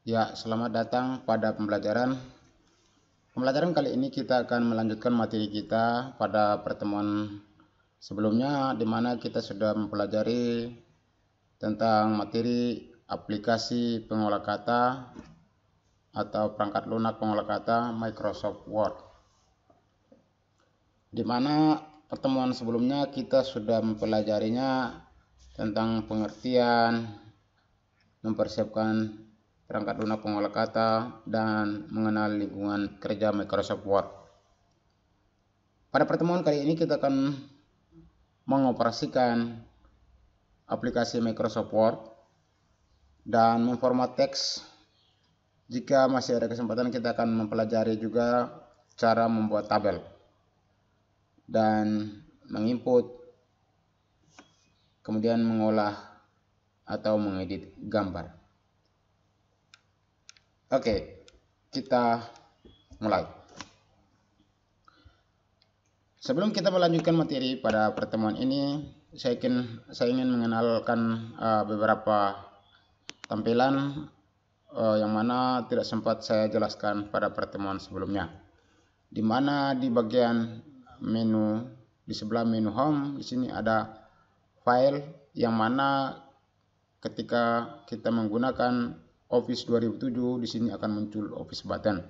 Ya, selamat datang pada pembelajaran. Pembelajaran kali ini kita akan melanjutkan materi kita pada pertemuan sebelumnya, di mana kita sudah mempelajari tentang materi aplikasi pengolah kata atau perangkat lunak pengolah kata Microsoft Word. Di mana pertemuan sebelumnya kita sudah mempelajarinya tentang pengertian, mempersiapkan perangkat lunak pengolah kata, dan mengenal lingkungan kerja Microsoft Word. Pada pertemuan kali ini kita akan mengoperasikan aplikasi Microsoft Word dan memformat teks. Jika masih ada kesempatan, kita akan mempelajari juga cara membuat tabel dan menginput, kemudian mengolah atau mengedit gambar. Oke, kita mulai. Sebelum kita melanjutkan materi pada pertemuan ini, saya ingin mengenalkan beberapa tampilan yang mana tidak sempat saya jelaskan pada pertemuan sebelumnya. Di mana di bagian menu, di sebelah menu home, di sini ada file yang mana ketika kita menggunakan Office 2007, di sini akan muncul Office button.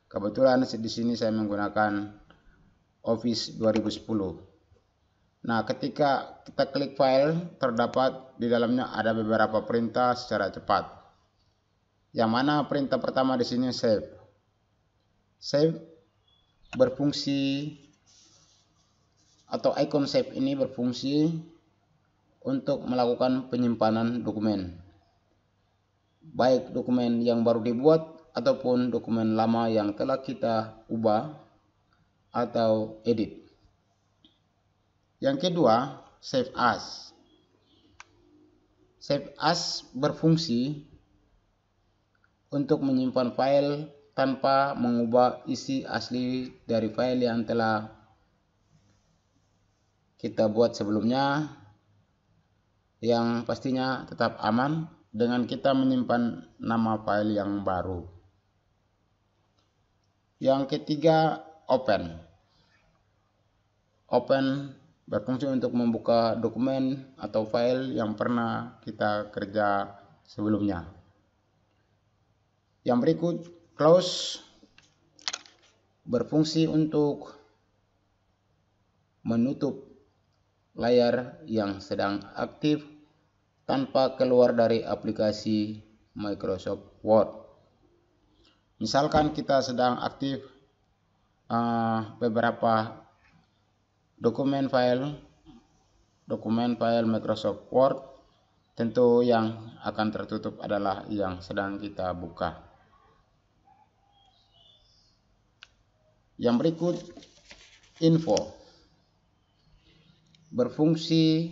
Kebetulan di sini saya menggunakan Office 2010. Nah, ketika kita klik file, terdapat di dalamnya ada beberapa perintah secara cepat. Yang mana perintah pertama di sini save. Save berfungsi, atau icon save ini berfungsi untuk melakukan penyimpanan dokumen, baik dokumen yang baru dibuat ataupun dokumen lama yang telah kita ubah atau edit. Yang kedua, save as. Save as berfungsi untuk menyimpan file tanpa mengubah isi asli dari file yang telah kita buat sebelumnya, yang pastinya tetap aman dengan kita menyimpan nama file yang baru. Yang ketiga, open. Open berfungsi untuk membuka dokumen atau file yang pernah kita kerja sebelumnya. Yang berikut, close, berfungsi untuk menutup layar yang sedang aktif tanpa keluar dari aplikasi Microsoft Word. Misalkan kita sedang aktif beberapa dokumen file Microsoft Word, tentu yang akan tertutup adalah yang sedang kita buka. Yang berikut, info, berfungsi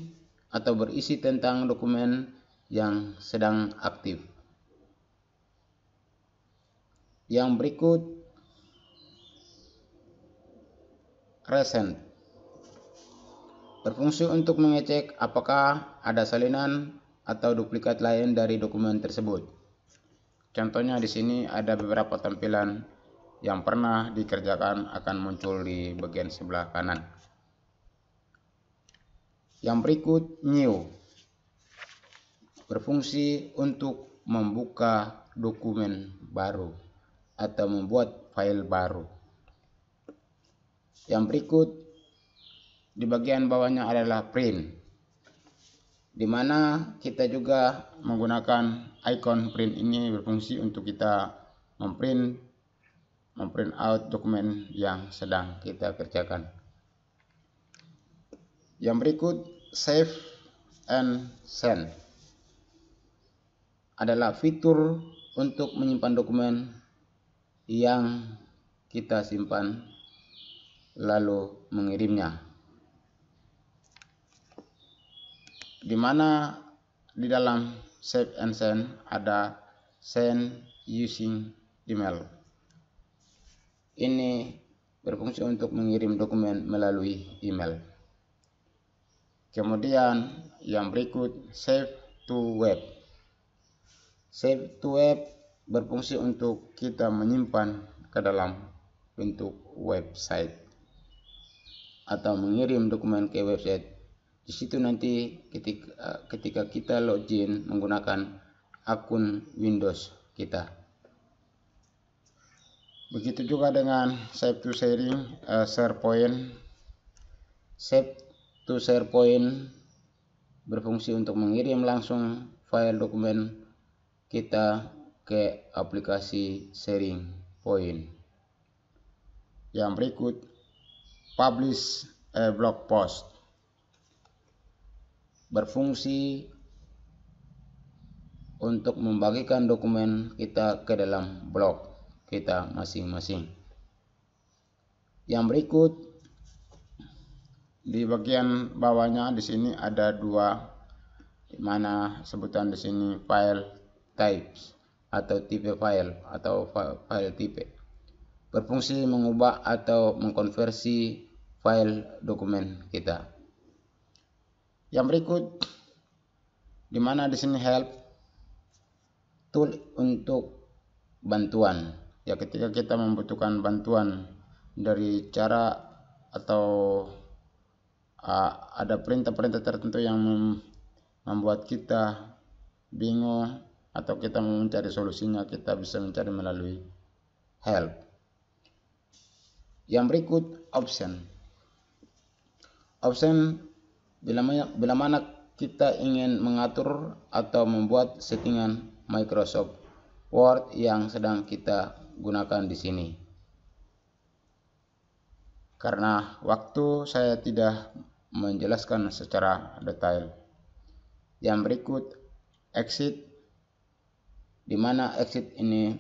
atau berisi tentang dokumen yang sedang aktif. Yang berikut, recent, berfungsi untuk mengecek apakah ada salinan atau duplikat lain dari dokumen tersebut. Contohnya di sini ada beberapa tampilan yang pernah dikerjakan akan muncul di bagian sebelah kanan. Yang berikut, new, berfungsi untuk membuka dokumen baru atau membuat file baru. Yang berikut di bagian bawahnya adalah print, di mana kita juga menggunakan icon print ini berfungsi untuk kita memprint out dokumen yang sedang kita kerjakan. Yang berikut, save and send, adalah fitur untuk menyimpan dokumen yang kita simpan lalu mengirimnya, di mana di dalam save and send ada send using email. Ini berfungsi untuk mengirim dokumen melalui email. Kemudian yang berikut, save to web. Save to web berfungsi untuk kita menyimpan ke dalam bentuk website atau mengirim dokumen ke website. Di situ nanti ketika kita login menggunakan akun Windows kita. Begitu juga dengan Save to SharePoint. Save to SharePoint berfungsi untuk mengirim langsung file dokumen kita ke aplikasi sharing point. Yang berikut, publish a blog post berfungsi untuk membagikan dokumen kita ke dalam blog kita masing-masing. Yang berikut, di bagian bawahnya di sini ada dua, di mana sebutan di sini file types atau tipe file atau file tipe. Berfungsi mengubah atau mengkonversi file dokumen kita. Yang berikut, di mana di sini help, tool untuk bantuan. Ya, ketika kita membutuhkan bantuan dari cara atau ada perintah-perintah tertentu yang membuat kita bingung atau kita mau mencari solusinya, kita bisa mencari melalui help. Yang berikut, option. Option bila mana kita ingin mengatur atau membuat settingan Microsoft Word yang sedang kita gunakan di sini. Karena waktu saya tidak menjelaskan secara detail. Yang berikut, exit, di mana exit ini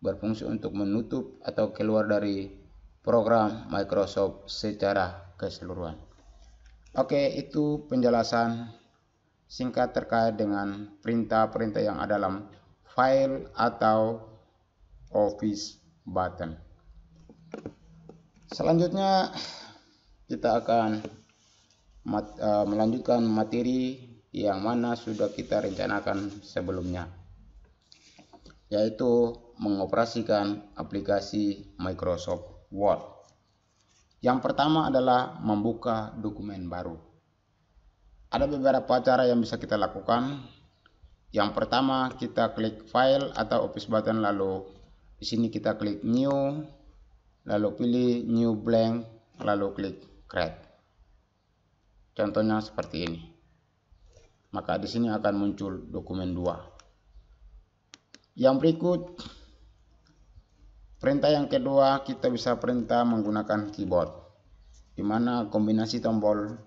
berfungsi untuk menutup atau keluar dari program Microsoft secara keseluruhan. Oke, itu penjelasan singkat terkait dengan perintah-perintah yang ada dalam file atau office button. Selanjutnya kita akan melanjutkan materi yang mana sudah kita rencanakan sebelumnya, yaitu mengoperasikan aplikasi Microsoft Word. Yang pertama adalah membuka dokumen baru. Ada beberapa cara yang bisa kita lakukan. Yang pertama, kita klik file atau office button, lalu di sini kita klik new, lalu pilih new blank, lalu klik create. Contohnya seperti ini. Maka di sini akan muncul dokumen 2. Yang berikut, perintah yang kedua, kita bisa perintah menggunakan keyboard, di mana kombinasi tombol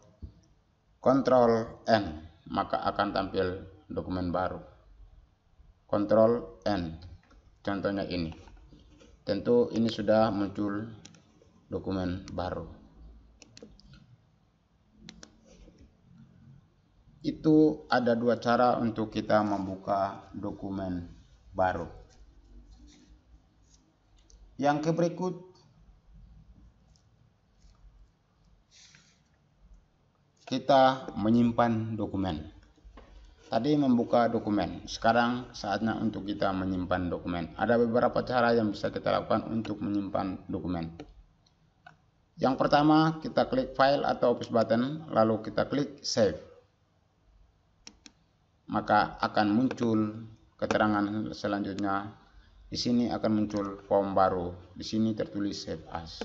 Ctrl N, maka akan tampil dokumen baru. Ctrl N, contohnya ini. Tentu ini sudah muncul dokumen baru. Itu ada dua cara untuk kita membuka dokumen baru. Yang berikut, kita menyimpan dokumen. Tadi membuka dokumen, sekarang saatnya untuk kita menyimpan dokumen. Ada beberapa cara yang bisa kita lakukan untuk menyimpan dokumen. Yang pertama, kita klik file atau office button, lalu kita klik save. Maka akan muncul keterangan selanjutnya. Di sini akan muncul form baru. Di sini tertulis save as.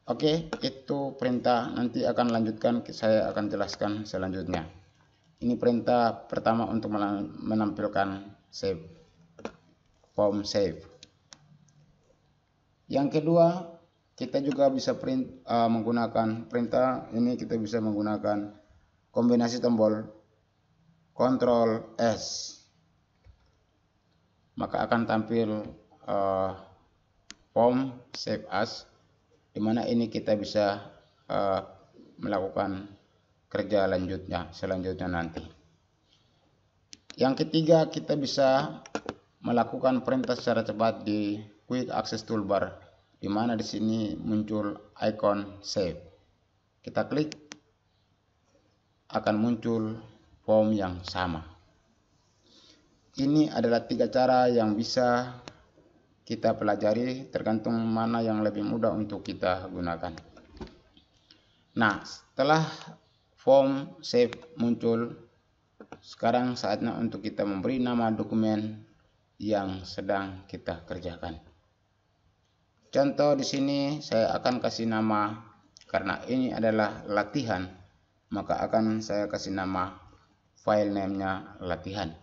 Oke, itu perintah. Nanti akan lanjutkan, saya akan jelaskan selanjutnya. Ini perintah pertama untuk menampilkan save, form save. Yang kedua, kita juga bisa menggunakan perintah ini. Kita bisa menggunakan kombinasi tombol Ctrl S. Maka akan tampil form save as, di mana ini kita bisa melakukan kerja selanjutnya nanti. Yang ketiga, kita bisa melakukan perintah secara cepat di Quick Access Toolbar, di mana di sini muncul icon save. Kita klik, akan muncul form yang sama. Ini adalah 3 cara yang bisa kita pelajari, tergantung mana yang lebih mudah untuk kita gunakan. Nah, setelah form save muncul, sekarang saatnya untuk kita memberi nama dokumen yang sedang kita kerjakan. Contoh di sini saya akan kasih nama, karena ini adalah latihan, maka akan saya kasih nama file name-nya latihan.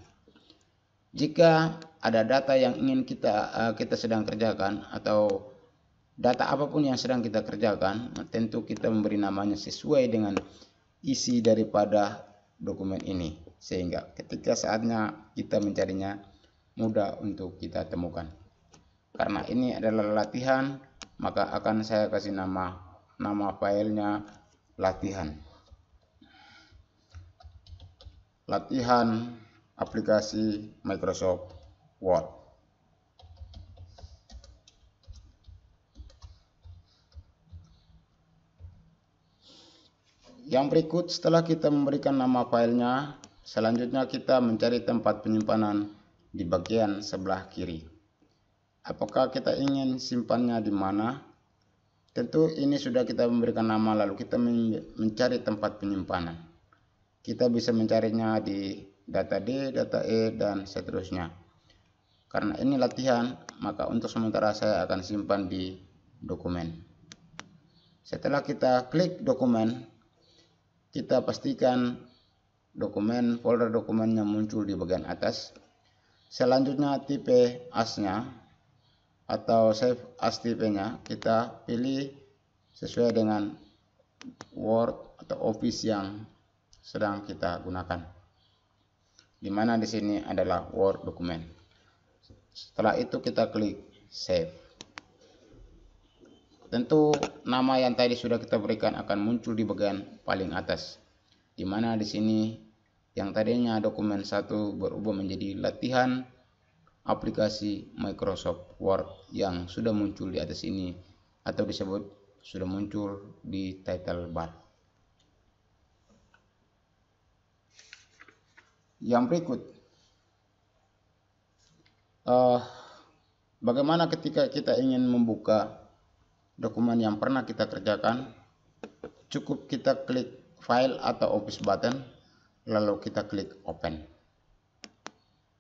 Jika ada data yang ingin kita sedang kerjakan, atau data apapun yang sedang kita kerjakan, tentu kita memberi namanya sesuai dengan isi daripada dokumen ini, sehingga ketika saatnya kita mencarinya mudah untuk kita temukan. Karena ini adalah latihan, maka akan saya kasih nama filenya latihan. Latihan aplikasi Microsoft Word. Yang berikut, setelah kita memberikan nama filenya, selanjutnya kita mencari tempat penyimpanan di bagian sebelah kiri. Apakah kita ingin simpannya di mana? Tentu ini sudah kita memberikan nama, lalu kita mencari tempat penyimpanan. Kita bisa mencarinya di data D, data E, dan seterusnya. Karena ini latihan, maka untuk sementara saya akan simpan di dokumen. Setelah kita klik dokumen, kita pastikan folder dokumennya muncul di bagian atas. Selanjutnya tipe as-nya atau save as tipe-nya kita pilih sesuai dengan Word atau Office yang sedang kita gunakan, di mana di sini adalah Word dokumen. Setelah itu kita klik save. Tentu nama yang tadi sudah kita berikan akan muncul di bagian paling atas, di mana di sini yang tadinya dokumen 1 berubah menjadi latihan aplikasi Microsoft Word yang sudah muncul di atas ini, atau disebut sudah muncul di title bar. Yang berikut, bagaimana ketika kita ingin membuka dokumen yang pernah kita kerjakan? Cukup kita klik file atau office button, lalu kita klik open.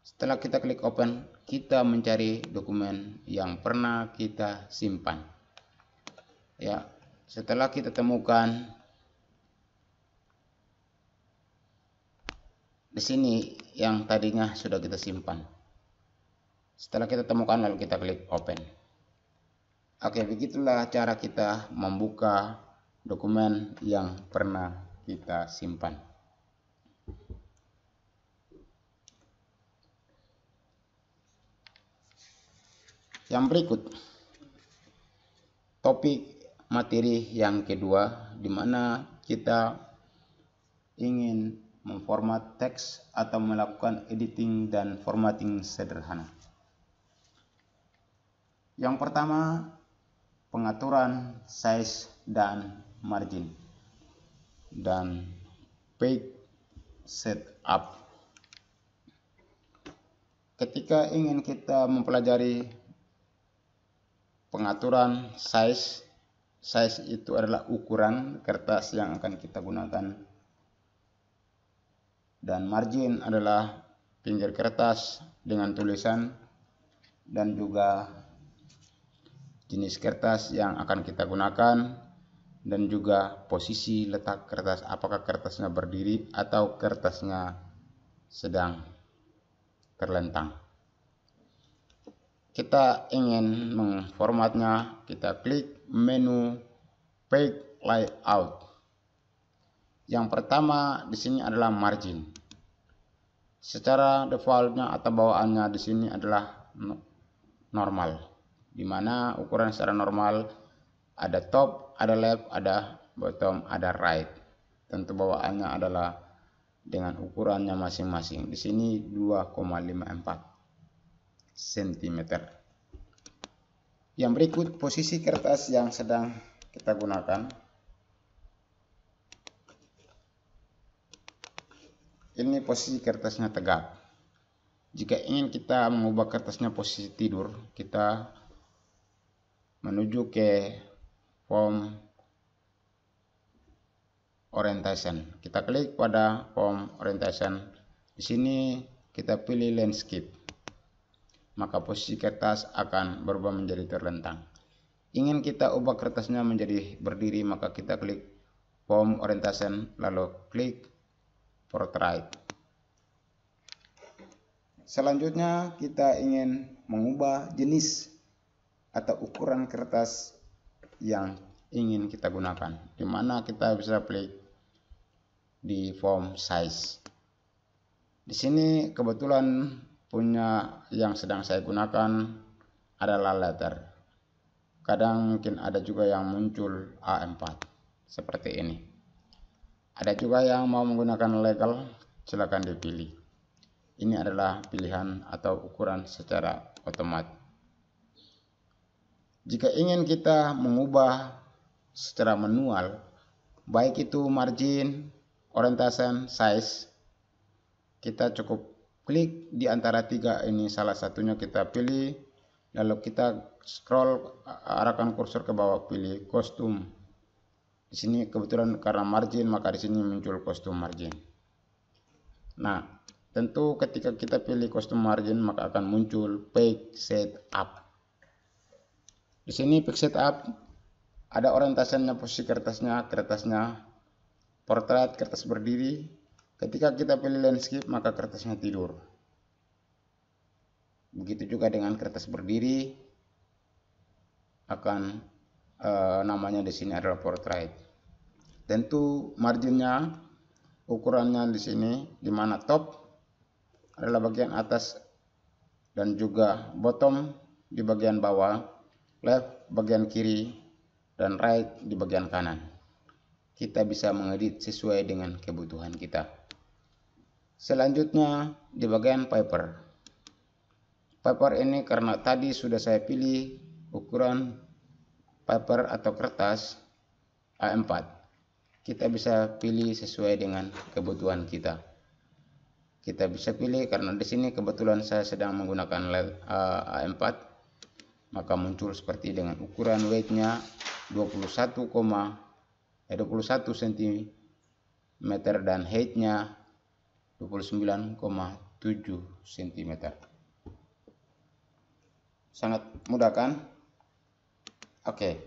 Setelah kita klik open, kita mencari dokumen yang pernah kita simpan. Ya, setelah kita temukan di sini yang tadinya sudah kita simpan. Setelah kita temukan, lalu kita klik open. Oke, begitulah cara kita membuka dokumen yang pernah kita simpan. Yang berikut, topik materi yang kedua, di mana kita ingin memformat teks atau melakukan editing dan formatting sederhana. Yang pertama, pengaturan size dan margin dan page setup. Ketika ingin kita mempelajari pengaturan size itu adalah ukuran kertas yang akan kita gunakan, dan margin adalah pinggir kertas dengan tulisan, dan juga jenis kertas yang akan kita gunakan, dan juga posisi letak kertas, apakah kertasnya berdiri atau kertasnya sedang terlentang. Kita ingin memformatnya, kita klik menu page layout. Yang pertama di sini adalah margin. Secara defaultnya atau bawaannya di sini adalah normal, di mana ukuran secara normal ada top, ada left, ada bottom, ada right. Tentu bawaannya adalah dengan ukurannya masing-masing. Di sini 2,54 cm. Yang berikut, posisi kertas yang sedang kita gunakan. Ini posisi kertasnya tegak. Jika ingin kita mengubah kertasnya posisi tidur, kita menuju ke form orientation. Kita klik pada form orientation. Di sini kita pilih landscape. Maka posisi kertas akan berubah menjadi terlentang. Ingin kita ubah kertasnya menjadi berdiri, maka kita klik form orientation lalu klik portrait. Selanjutnya kita ingin mengubah jenis atau ukuran kertas yang ingin kita gunakan, di mana kita bisa klik di form size. Di sini kebetulan punya yang sedang saya gunakan adalah letter. Kadang mungkin ada juga yang muncul A4 seperti ini. Ada juga yang mau menggunakan legal, silakan dipilih. Ini adalah pilihan atau ukuran secara otomatis. Jika ingin kita mengubah secara manual, baik itu margin, orientation, size, kita cukup klik di antara tiga ini, salah satunya kita pilih, lalu kita scroll, arahkan kursor ke bawah, pilih kostum. Di sini kebetulan karena margin, maka di sini muncul kostum margin. Nah, tentu ketika kita pilih kostum margin, maka akan muncul page setup. Di sini page setup ada orientasinya, posisi kertasnya, portrait, kertas berdiri. Ketika kita pilih landscape, maka kertasnya tidur. Begitu juga dengan kertas berdiri, akan namanya di sini adalah portrait. Tentu marginnya, ukurannya di sini, di mana top adalah bagian atas dan juga bottom di bagian bawah, left bagian kiri, dan right di bagian kanan. Kita bisa mengedit sesuai dengan kebutuhan kita. Selanjutnya di bagian paper. Paper ini karena tadi sudah saya pilih ukuran paper atau kertas A4. Kita bisa pilih sesuai dengan kebutuhan kita. Kita bisa pilih karena di sini kebetulan saya sedang menggunakan A4, maka muncul seperti dengan ukuran weightnya 21 cm dan heightnya 29,7 cm. Sangat mudah kan? Oke.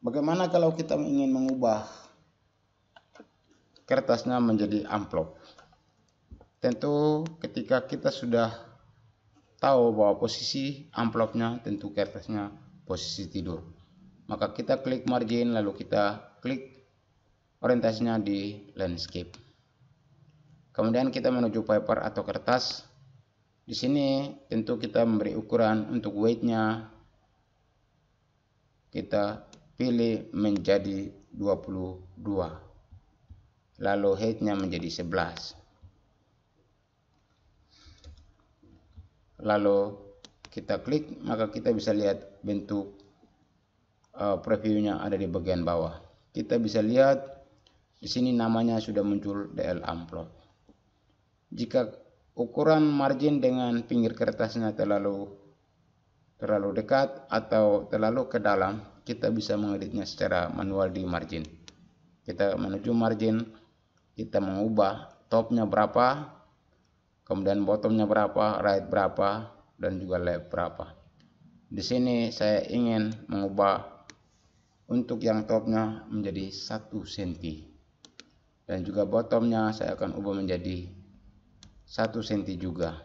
Bagaimana kalau kita ingin mengubah kertasnya menjadi amplop? Tentu ketika kita sudah tahu bahwa posisi amplopnya, tentu kertasnya posisi tidur, maka kita klik margin lalu kita klik orientasinya di landscape. Kemudian kita menuju paper atau kertas. Di sini tentu kita memberi ukuran untuk weightnya, kita pilih menjadi 22, lalu heightnya menjadi 11. Lalu kita klik, maka kita bisa lihat bentuk previewnya ada di bagian bawah. Kita bisa lihat di sini namanya sudah muncul DL amplop. Jika ukuran margin dengan pinggir kertasnya terlalu dekat atau terlalu ke dalam, kita bisa mengeditnya secara manual di margin. Kita menuju margin, kita mengubah topnya berapa, kemudian bottomnya berapa, right berapa, dan juga left berapa. Di sini saya ingin mengubah untuk yang topnya menjadi 1 cm dan juga bottomnya saya akan ubah menjadi 1 cm juga,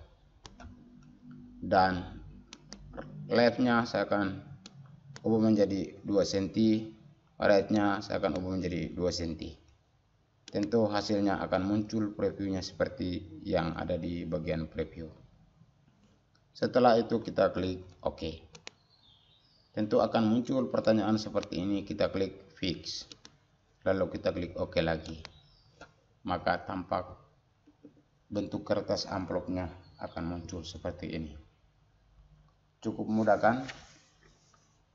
dan leftnya saya akan ubah menjadi 2 cm, rightnya saya akan ubah menjadi 2 cm. Tentu hasilnya akan muncul previewnya seperti yang ada di bagian preview. Setelah itu kita klik OK. Tentu akan muncul pertanyaan seperti ini, kita klik fix. Lalu kita klik OK lagi. Maka tampak bentuk kertas amplopnya akan muncul seperti ini. Cukup mudah kan?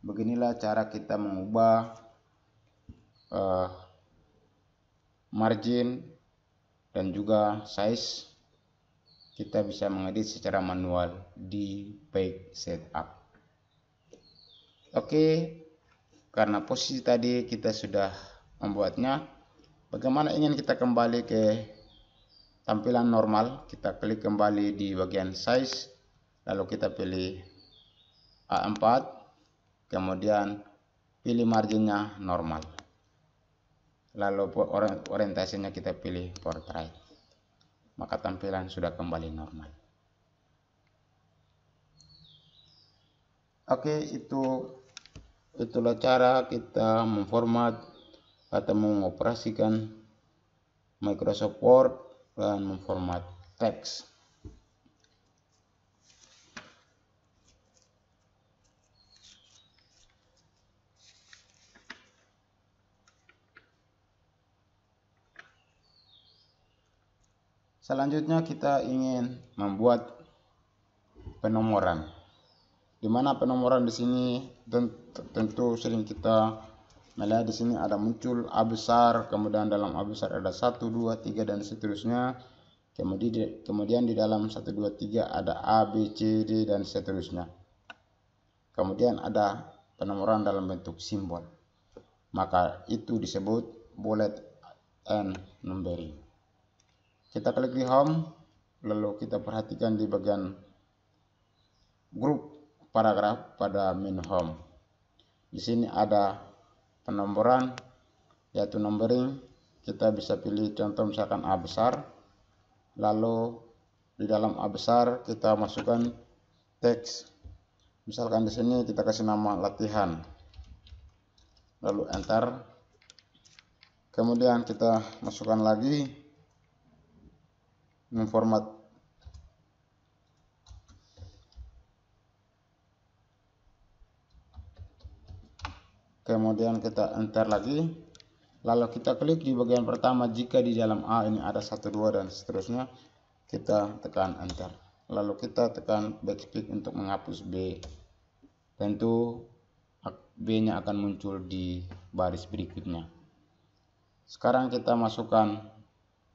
Beginilah cara kita mengubah margin dan juga size kita bisa mengedit secara manual di page setup. Oke, karena posisi tadi kita sudah membuatnya, bagaimana ingin kita kembali ke tampilan normal? Kita klik kembali di bagian size, lalu kita pilih A4, kemudian pilih marginnya normal, lalu orientasinya kita pilih portrait, maka tampilan sudah kembali normal. Oke, itulah cara kita memformat atau mengoperasikan Microsoft Word dan memformat teks. Selanjutnya kita ingin membuat penomoran, di mana penomoran di sini tentu sering kita melihat di sini ada muncul A besar, kemudian dalam A besar ada 1, 2, 3 dan seterusnya. Kemudian di dalam 1, 2, 3 ada A, B, C, D dan seterusnya. Kemudian ada penomoran dalam bentuk simbol. Maka itu disebut bullet and numbering. Kita klik di home, lalu kita perhatikan di bagian grup paragraf pada menu home. Di sini ada penomoran, yaitu numbering. Kita bisa pilih contoh misalkan A besar, lalu di dalam A besar kita masukkan teks. Misalkan di sini kita kasih nama latihan, lalu enter. Kemudian kita masukkan lagi memformat. Kemudian kita enter lagi, lalu kita klik di bagian pertama. Jika di dalam A ini ada 1, 2 dan seterusnya, kita tekan enter, lalu kita tekan backspace untuk menghapus B. Tentu B nya akan muncul di baris berikutnya. Sekarang kita masukkan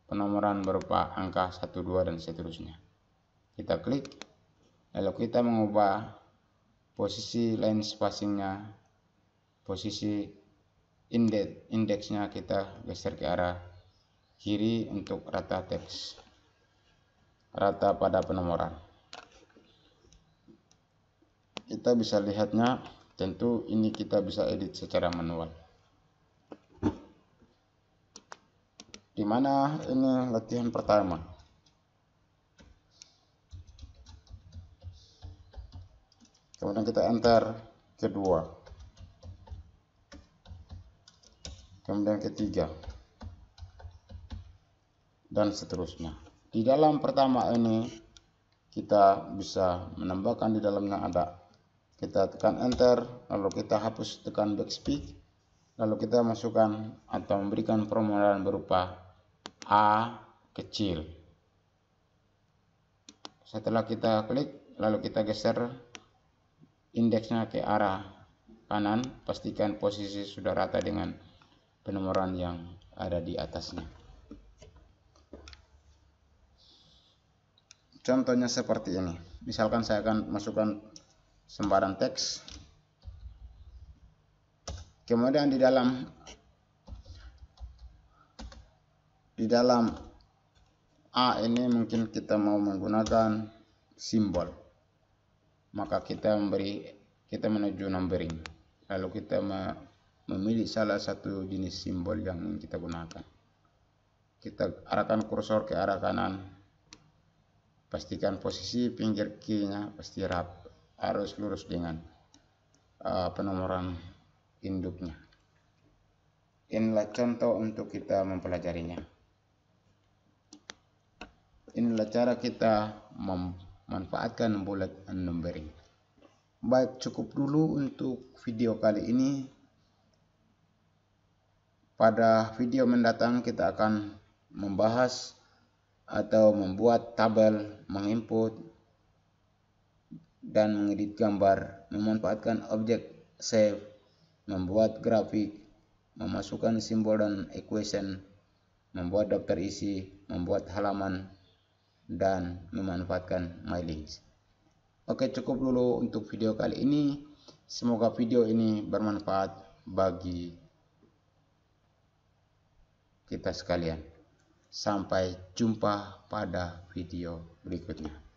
penomoran berupa angka 1, 2 dan seterusnya. Kita klik, lalu kita mengubah posisi line spacingnya, posisi indeksnya kita geser ke arah kiri untuk rata teks, rata pada penomoran. Kita bisa lihatnya, tentu ini kita bisa edit secara manual. Di mana ini latihan pertama. Kemudian kita enter kedua, kemudian ketiga, dan seterusnya. Di dalam pertama ini kita bisa menambahkan di dalamnya ada. Kita tekan enter, lalu kita hapus, tekan backspace, lalu kita masukkan atau memberikan penomoran berupa A kecil. Setelah kita klik, lalu kita geser indeksnya ke arah kanan, pastikan posisi sudah rata dengan penomoran yang ada di atasnya. Contohnya seperti ini. Misalkan saya akan masukkan sembarang teks. Kemudian di dalam A ini mungkin kita mau menggunakan simbol, maka kita menuju numbering, lalu kita memilih salah satu jenis simbol yang ingin kita gunakan. Kita arahkan kursor ke arah kanan, pastikan posisi pinggir kirinya pasti harus lurus dengan penomoran induknya. Inilah contoh untuk kita mempelajarinya. Inilah cara kita memanfaatkan bullet and numbering. Baik, cukup dulu untuk video kali ini. Pada video mendatang kita akan membahas atau membuat tabel, menginput dan mengedit gambar, memanfaatkan objek save, membuat grafik, memasukkan simbol dan equation, membuat daftar isi, membuat halaman, dan memanfaatkan MyLinks. Oke, cukup dulu untuk video kali ini. Semoga video ini bermanfaat bagi kita sekalian. Sampai jumpa pada video berikutnya.